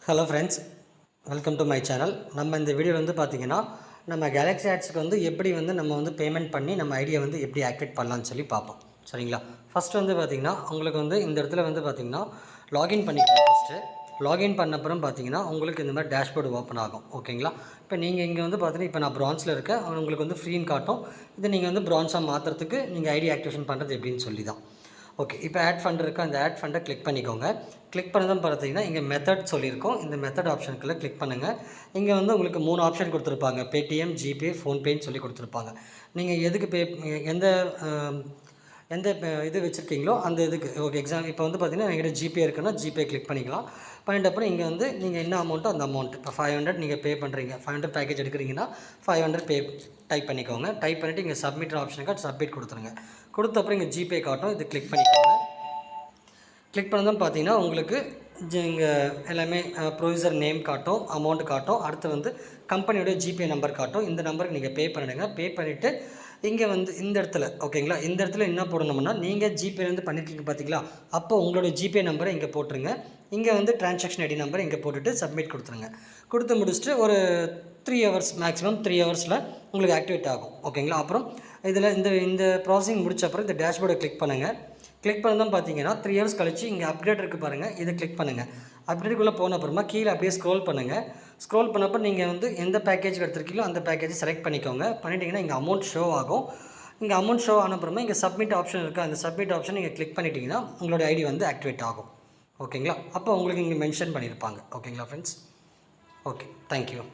Hello friends, welcome to my channel. நம்ம இந்த video பார்த்திங்கன்னா நம்ம கேலக்ஸி ஆட்ஸ்க்கு எப்படி நம்ம பேமெண்ட் பண்ணி நம்ம ஐடியா எப்படி ஆக்டிவேட் பண்ணலான்னு சொல்லி பார்ப்போம். சரிங்களா? ஃபஸ்ட்டு பார்த்திங்கன்னா உங்களுக்கு இந்த இடத்துல பார்த்திங்கன்னா லாகின் பண்ணிக்கலாம். ஃபஸ்ட்டு லாகின் பண்ண அப்புறம் பார்த்திங்கன்னா உங்களுக்கு இந்த மாதிரி டேஷ்போர்டு ஓப்பன் ஆகும். ஓகேங்களா? இப்போ நீங்கள் இங்கே பார்த்தீங்கன்னா இப்போ நான் ப்ரான்ஸில் இருக்கேன். உங்களுக்கு ஃப்ரீன்னு காட்டும். இது நீங்கள் ப்ரான்ஸாக மாற்றுறதுக்கு நீங்கள் ஐடி ஆக்டிவேஷன் பண்ணுறது எப்படின்னு சொல்லி தான். ஓகே, இப்போ ஆட் ஃபண்ட் இருக்குது. அந்த ஆட் ஃபண்டை கிளிக் பண்ணிக்கோங்க. கிளிக் பண்ணதும் பார்த்தீங்கன்னா இங்கே மெத்தட் சொல்லியிருக்கோம். இந்த மெத்தட் ஆப்ஷனுக்குள்ளே கிளிக் பண்ணுங்கள். இங்கே உங்களுக்கு 3 ஆப்ஷன் கொடுத்துருப்பாங்க. பேடிஎம், ஜிபே, ஃபோன்பேன்னு சொல்லி கொடுத்துருப்பாங்க. நீங்கள் எதுக்கு எந்த எந்த இது வச்சுருக்கீங்களோ அந்த இதுக்கு ஓகே. இப்போ பார்த்தீங்கன்னா என்கிட்ட ஜிபே இருக்குன்னா ஜிபே கிளிக் பண்ணிக்கலாம். பண்ணிட்ட அப்புறம் இங்கே நீங்கள் என்ன அமௌண்ட்டோ அந்த அமௌண்ட் இப்போ 500 நீங்கள் பே பண்ணுறீங்க. 500 பேக்கேஜ் எடுக்கிறீங்கன்னா 500 டைப் பண்ணிக்கோங்க. டைப் பண்ணிவிட்டு இங்கே சப்மிட் ஆப்ஷனுக்கு சப்மிட் கொடுத்துருங்க. கொடுத்த அப்புறம் இங்கே ஜிபே காட்டும். இது கிளிக் பண்ணிக்கோங்க. கிளிக் பண்ணதும் பார்த்தீங்கன்னா உங்களுக்கு இங்கே எல்லாமே ப்ரொவிசர் நேம் காட்டும், அமௌண்ட் காட்டும். அடுத்து கம்பெனியோட ஜிபே நம்பர் காட்டும். இந்த நம்பருக்கு நீங்கள் பே பண்ணிடுங்க. பே பண்ணிவிட்டு இங்கே இந்த இடத்துல ஓகேங்களா, இந்த இடத்துல என்ன போடணும்னா நீங்கள் ஜிபேலேருந்து பண்ணியிருக்கீங்க பார்த்தீங்களா, அப்போ உங்களோட ஜிபே நம்பரை இங்கே போட்டுருங்க. இங்கே ட்ரான்சாக்ஷன் ஐடி நம்பரை இங்கே போட்டுட்டு சப்மிட் கொடுத்துருங்க. கொடுத்து முடிச்சுட்டு ஒரு 3 ஹவர்ஸ் மேக்ஸிமம் 3 ஹவர்ஸில் உங்களுக்கு ஆக்டிவேட் ஆகும். ஓகேங்களா? அப்புறம் இதில் இந்த ப்ராசஸிங் முடிச்ச அப்புறம் இந்த டேஷ்போர்டை கிளிக் பண்ணுங்கள். கிளிக் பண்ணதான் பார்த்தீங்கன்னா 3 ஹவர்ஸ் கழிச்சு இங்கே அப்டேட் இருக்குது பாருங்கள். இதை கிளிக் பண்ணுங்கள். அப்டேட்டுக்குள்ளே போன அப்புறமா கீழே அப்படியே ஸ்க்ரோல் பண்ணுங்கள். ஸ்க்ரோல் பண்ணப்போ நீங்கள் எந்த பேக்கேஜ் எடுத்துருக்கீங்களோ அந்த பேக்கேஜை செலக்ட் பண்ணிக்கோங்க. பண்ணிட்டீங்கன்னா இங்கே அமௌண்ட் ஷோ ஆகும். இங்கே அமௌண்ட் ஷோ ஆன அப்புறமா இங்கே சப்மிட் ஆப்ஷன் இருக்குது. அந்த சப்மிட் ஆப்ஷன் நீங்கள் கிளிக் பண்ணிட்டீங்கன்னா உங்களோட ஐடி ஆக்டிவேட் ஆகும். ஓகேங்களா? அப்போ உங்களுக்கு இங்கே மென்ஷன் பண்ணியிருப்பாங்க. ஓகேங்களா ஃப்ரெண்ட்ஸ்? Okay, thank you.